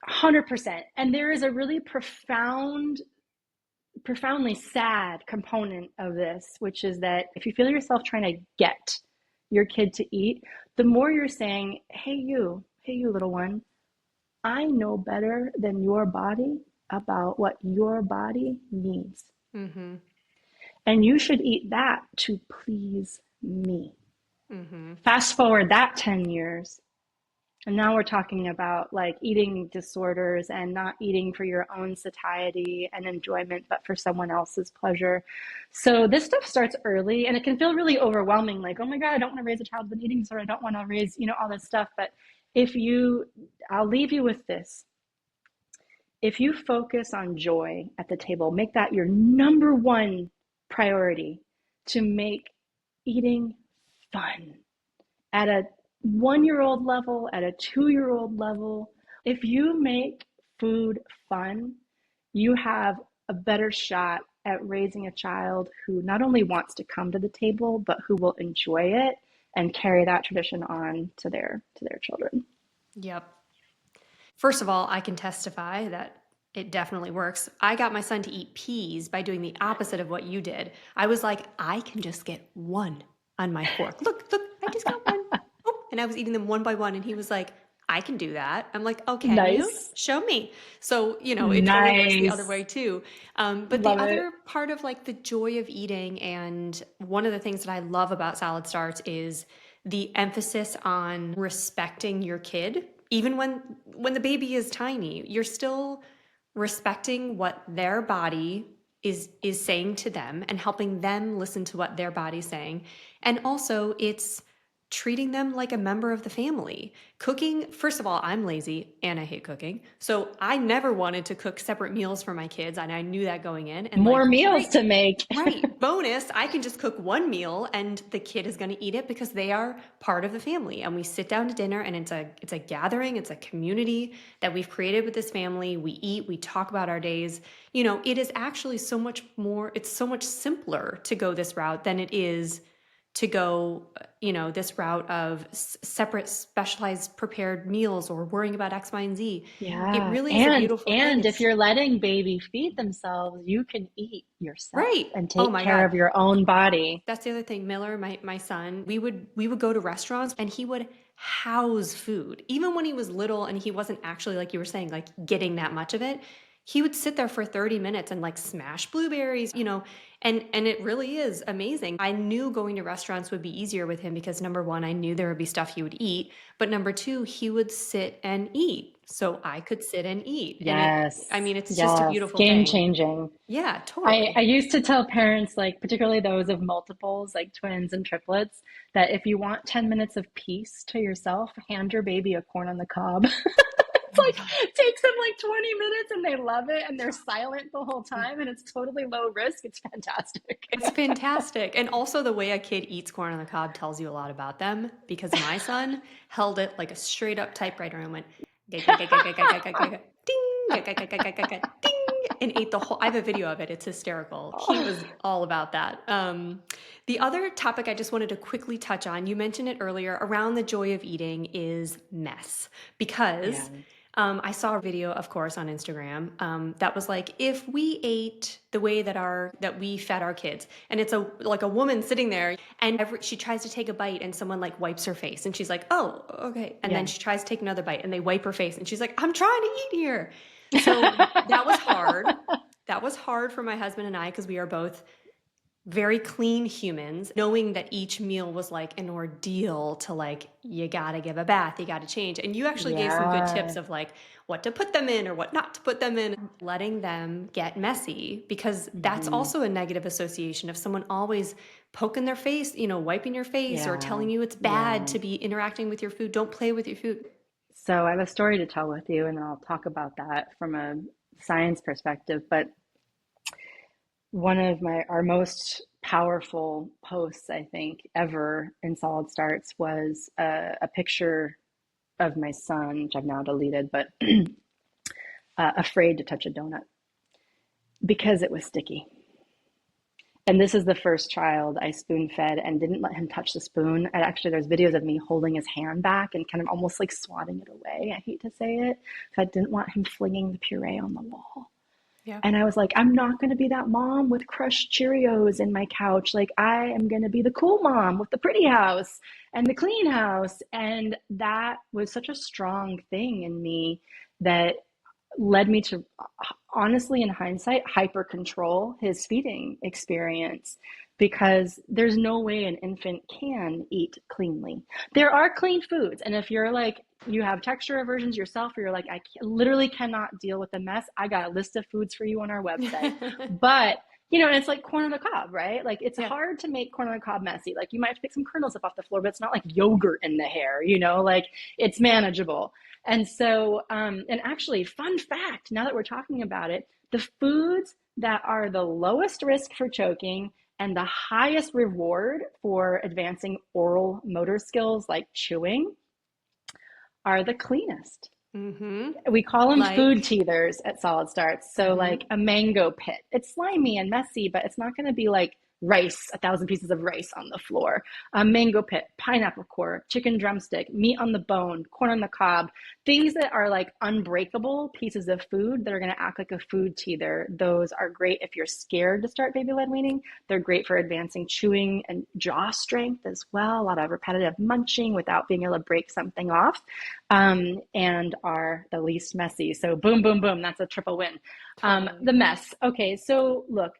100%. And there is a really profoundly sad component of this, which is that if you feel yourself trying to get your kid to eat, the more you're saying, hey you little one, I know better than your body about what your body needs. Mm-hmm. And you should eat that to please me. Mm-hmm. Fast forward that 10 years. And now we're talking about like eating disorders and not eating for your own satiety and enjoyment, but for someone else's pleasure. So this stuff starts early and it can feel really overwhelming. Like, oh my God, I don't want to raise a child with an eating disorder. I don't want to raise, all this stuff. But I'll leave you with this. If you focus on joy at the table, make that your number one priority to make eating fun at a 1-year-old level, at a 2-year-old level. If you make food fun, you have a better shot at raising a child who not only wants to come to the table, but who will enjoy it and carry that tradition on to their children. Yep. First of all, I can testify that it definitely works. I got my son to eat peas by doing the opposite of what you did. I was like, I can just get 1 on my fork. Look, I just got 1. And I was eating them 1 by 1. And he was like, I can do that. I'm like, oh, can you? Show me. So, it totally works the other way too. But the other part of like the joy of eating, and one of the things that I love about Salad Starts is the emphasis on respecting your kid. Even when the baby is tiny, you're still respecting what their body is saying to them and helping them listen to what their body's saying. And also it's treating them like a member of the family. Cooking, first of all, I'm lazy and I hate cooking. So I never wanted to cook separate meals for my kids, and I knew that going in. And more meals to make. Right. Bonus, I can just cook 1 meal and the kid is going to eat it because they are part of the family. And we sit down to dinner and it's a gathering, it's a community that we've created with this family. We eat, we talk about our days. It is actually so much more, it's so much simpler to go this route than it is to go, this route of separate specialized prepared meals or worrying about X, Y, and Z. It Yeah. really is a beautiful thing. And if you're letting baby feed themselves, you can eat yourself Right. and Oh take my care God. of your own body. That's the other thing. Miller, my son, we would go to restaurants and he would house food. Even when he was little and he wasn't actually, like you were saying, like getting that much of it, he would sit there for 30 minutes and like smash blueberries, and it really is amazing. I knew going to restaurants would be easier with him because number one, I knew there would be stuff he would eat, but number two, he would sit and eat. So I could sit and eat. And Yes. it's just a Yes. beautiful Game thing. changing. Yeah, I totally. used to tell parents, like particularly those of multiples, like twins and triplets, that if you want 10 minutes of peace to yourself, hand your baby a corn on the cob. It's Oh my like God. it takes them like 20 minutes and they love it and they're silent the whole time and it's totally low risk. It's fantastic. It's fantastic. And also the way a kid eats corn on the cob tells you a lot about them because my son held it like a straight up typewriter and went "Gah, gah, gah, gah, gah, gah, gah, gah, gah, ding, gah, gah, gah, gah, gah, gah, gah, ding," and ate the whole. I have a video of it. It's hysterical. He was all about that. The other topic I just wanted to quickly touch on, you mentioned it earlier, around the joy of eating is mess. Yeah. Because I saw a video, of course, on Instagram that was like, if we ate the way that we fed our kids, and it's like a woman sitting there, and she tries to take a bite, and someone like wipes her face, and she's like, "Oh, okay," and then Yeah. she tries to take another bite, and they wipe her face, and she's like, "I'm trying to eat here." So that was hard. That was hard for my husband and I because we are both very clean humans, knowing that each meal was like an ordeal to like, you gotta give a bath, you gotta change. And you actually gave some good tips Yeah. of like what to put them in or what not to put them in, letting them get messy, because that's Hmm. also a negative association of someone always poking their face, wiping your face or Yeah. telling you it's bad Yeah. to be interacting with your food. Don't play with your food. So I have a story to tell with you, and then I'll talk about that from a science perspective. But one of our most powerful posts, I think, ever in Solid Starts was a picture of my son, which I've now deleted, but afraid to touch a donut because it was sticky. And this is the first child I spoon fed and didn't let him touch the spoon. And actually, there's videos of me holding his hand back and kind of almost like swatting it away. I hate to say it. So I didn't want him flinging the puree on the wall. Yeah. And I was like, I'm not going to be that mom with crushed Cheerios in my couch. Like, I am going to be the cool mom with the pretty house and the clean house. And that was such a strong thing in me that led me to, honestly, in hindsight, hyper control his feeding experience, because there's no way an infant can eat cleanly. There are clean foods, and if you're like, you have texture aversions yourself, or you're like, literally cannot deal with the mess, I got a list of foods for you on our website. But and it's like corn on the cob, right? Like, it's Yeah. hard to make corn on the cob messy. Like, you might have to pick some kernels up off the floor, but it's not like yogurt in the hair, like, it's manageable. And so, and actually, fun fact, now that we're talking about it, the foods that are the lowest risk for choking and the highest reward for advancing oral motor skills like chewing are the cleanest. Mm-hmm. We call them food Like, teethers at Solid Starts. So, mm-hmm. like a mango pit, it's slimy and messy, but it's not going to be like rice, 1,000 pieces of rice on the floor. A mango pit, pineapple core, chicken drumstick, meat on the bone, corn on the cob, things that are like unbreakable pieces of food that are going to act like a food teether. Those are great if you're scared to start baby-led weaning. They're great for advancing chewing and jaw strength as well. A lot of repetitive munching without being able to break something off, and are the least messy. So boom, boom, boom. That's a triple win. Totally. The mess. Okay, so look,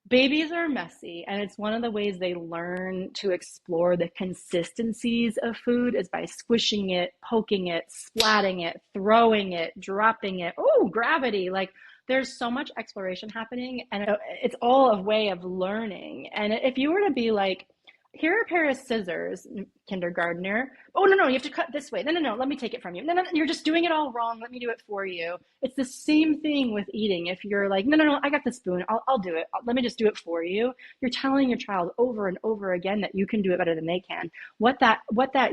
babies are messy, and it's one of the ways they learn to explore the consistencies of food is by squishing it, poking it, splatting it, throwing it, dropping it. Oh, gravity. Like, there's so much exploration happening, and it's all a way of learning. And if you were to be like, here are a pair of scissors, kindergartner. Oh, no, you have to cut this way. No, let me take it from you. No, you're just doing it all wrong. Let me do it for you. It's the same thing with eating. If you're like, no, I got the spoon. I'll do it. Let me just do it for you. You're telling your child over and over again that you can do it better than they can. What that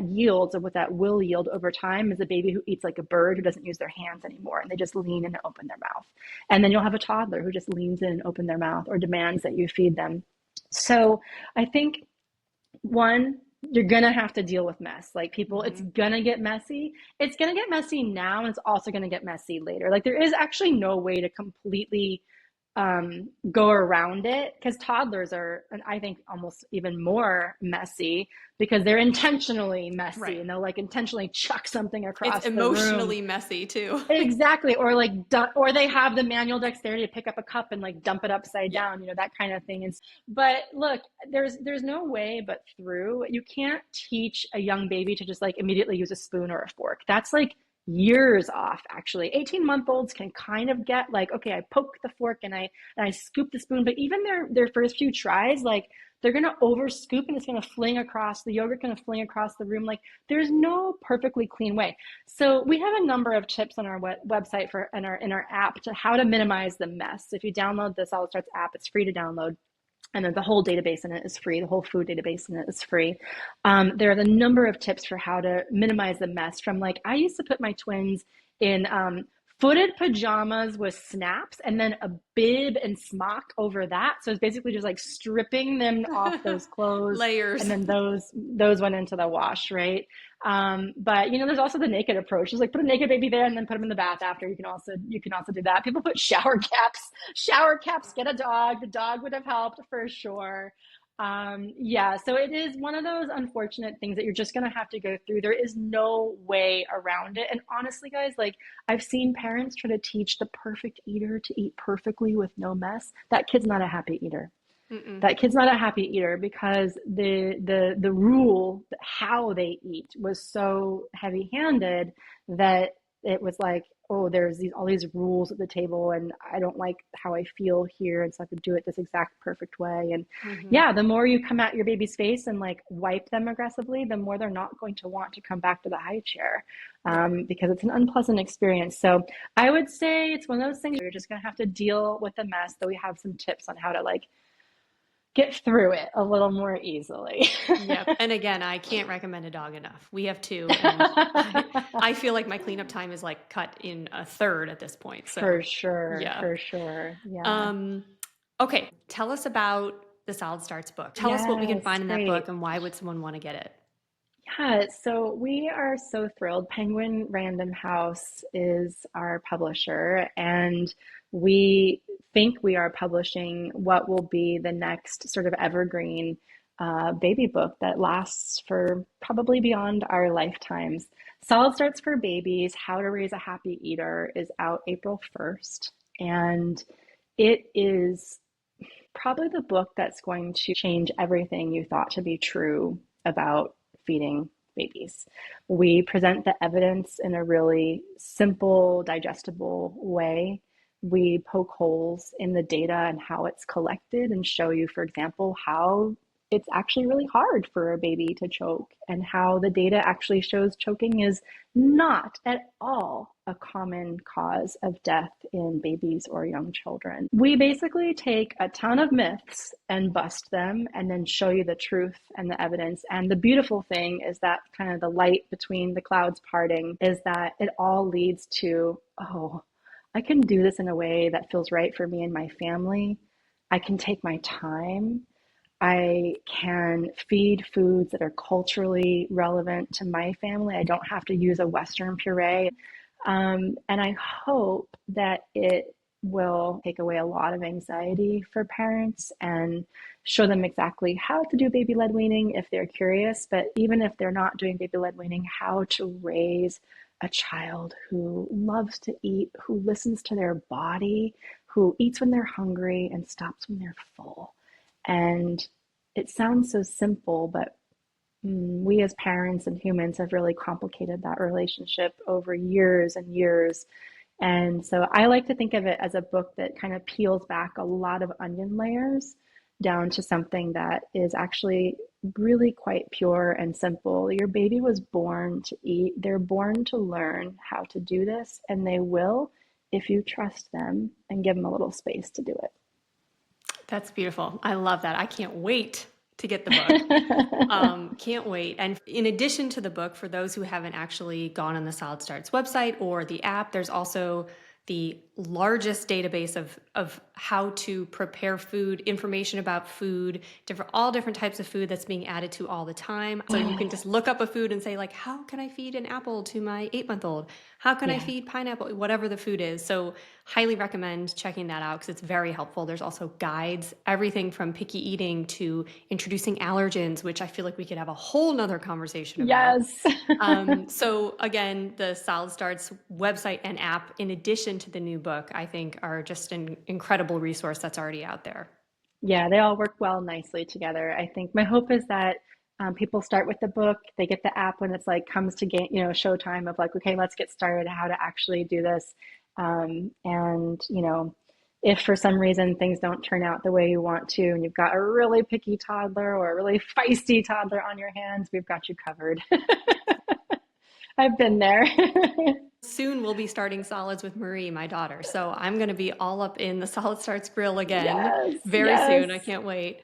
yields, and what that will yield over time, is a baby who eats like a bird, who doesn't use their hands anymore, and they just lean in and open their mouth. And then you'll have a toddler who just leans in and open their mouth or demands that you feed them. So I think One, you're gonna have to deal with mess. Like people, it's gonna get messy. It's gonna get messy now, and it's also gonna get messy later. Like there is actually no way to completely go around it, because toddlers are, and I think almost even more messy, because they're intentionally messy, Right. and they'll like intentionally chuck something across It's the room. emotionally messy too. Exactly. Or like, or they have the manual dexterity to pick up a cup and like dump it upside down, you know, that kind of thing. But look, there's no way but through. You can't teach a young baby to just like immediately use a spoon or a fork. That's like years off, actually. 18-month-olds can kind of get like, okay, I poke the fork and I scoop the spoon, but even their first few tries, like they're gonna over scoop and it's gonna fling across the yogurt, gonna fling across the room. Like there's no perfectly clean way. So we have a number of tips on our website in our app to how to minimize the mess. If you download the Solid Starts app, it's free to download. And then the whole database in it is free. The whole food database in it is free. There are a number of tips for how to minimize the mess, from like, I used to put my twins in footed pajamas with snaps and then a bib and smock over that. So it's basically just like stripping them off those clothes. Layers. And then those went into the wash, right? But you know, there's also the naked approach. Just like put a naked baby there and then put them in the bath after. You can also do that. People put shower caps, get a dog. The dog would have helped for sure. Yeah, so it is one of those unfortunate things that you're just going to have to go through. There is no way around it. And honestly, guys, like I've seen parents try to teach the perfect eater to eat perfectly with no mess. That kid's not a happy eater. That kid's not a happy eater, because the rule, how they eat, was so heavy-handed that it was like, oh, there's all these rules at the table, and I don't like how I feel here, and so I have to do it this exact perfect way. And yeah, the more you come at your baby's face and like wipe them aggressively, the more they're not going to want to come back to the high chair, because it's an unpleasant experience. So I would say it's one of those things where you're just going to have to deal with the mess. Though we have some tips on how to like get through it a little more easily. Yep. And again, I can't recommend a dog enough. We have two, and I feel like my cleanup time is like cut in a third at this point. So For sure. yeah. For sure. Yeah. Okay. Tell us about the Solid Starts book. Tell us what we can find in that book, and why would someone want to get it? Yeah, so we are so thrilled. Penguin Random House is our publisher, and we think we are publishing what will be the next sort of evergreen baby book that lasts for probably beyond our lifetimes. Solid Starts for Babies: How to Raise a Happy Eater is out April 1st, and it is probably the book that's going to change everything you thought to be true about feeding babies. We present the evidence in a really simple, digestible way. We poke holes in the data and how it's collected, and show you, for example, how it's actually really hard for a baby to choke, and how the data actually shows choking is not at all a common cause of death in babies or young children. We basically take a ton of myths and bust them, and then show you the truth and the evidence. And the beautiful thing is that kind of the light between the clouds parting is that it all leads to, oh, I can do this in a way that feels right for me and my family. I can take my time. I can feed foods that are culturally relevant to my family. I don't have to use a Western puree. And I hope that it will take away a lot of anxiety for parents, and show them exactly how to do baby-led weaning if they're curious. But even if they're not doing baby-led weaning, how to raise a child who loves to eat, who listens to their body, who eats when they're hungry and stops when they're full. And it sounds so simple, but we as parents and humans have really complicated that relationship over years and years. And so I like to think of it as a book that kind of peels back a lot of onion layers down to something that is actually really quite pure and simple. Your baby was born to eat. They're born to learn how to do this, and they will if you trust them and give them a little space to do it. That's beautiful. I love that. I can't wait to get the book. Can't wait. And in addition to the book, for those who haven't actually gone on the Solid Starts website or the app, there's also the largest database of how to prepare food, information about food, all different types of food that's being added to all the time. So you can just look up a food and say, like, how can I feed an apple to my 8-month-old? How can I feed pineapple? Whatever the food is. So highly recommend checking that out because it's very helpful. There's also guides, everything from picky eating to introducing allergens, which I feel like we could have a whole nother conversation about. Yes. So again, the Solid Starts website and app, in addition to the new book, I think are just an incredible resource that's already out there. Yeah, they all work well nicely together. I think my hope is that people start with the book, they get the app when it's like comes to game, showtime of like, okay, let's get started, how to actually do this. And if for some reason things don't turn out the way you want to, and you've got a really picky toddler or a really feisty toddler on your hands, we've got you covered. I've been there. Soon we'll be starting solids with Marie, my daughter. So I'm going to be all up in the Solid Starts grill again very soon. I can't wait.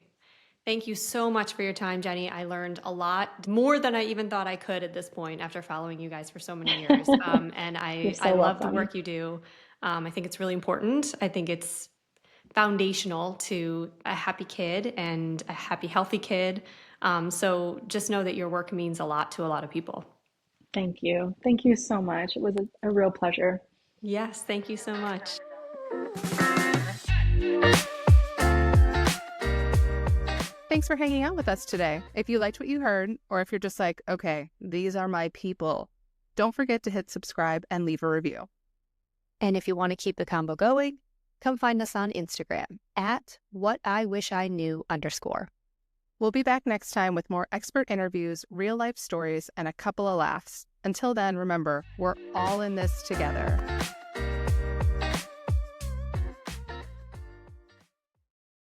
Thank you so much for your time, Jenny. I learned a lot, more than I even thought I could at this point after following you guys for so many years. And I love the work you do. I think it's really important. I think it's foundational to a happy kid and a happy, healthy kid. So just know that your work means a lot to a lot of people. Thank you. Thank you so much. It was a real pleasure. Yes, thank you so much. Thanks for hanging out with us today. If you liked what you heard, or if you're just like, okay, these are my people, don't forget to hit subscribe and leave a review. And if you want to keep the combo going, come find us on Instagram at whatiwishiknew_. We'll be back next time with more expert interviews, real life stories, and a couple of laughs. Until then, remember, we're all in this together.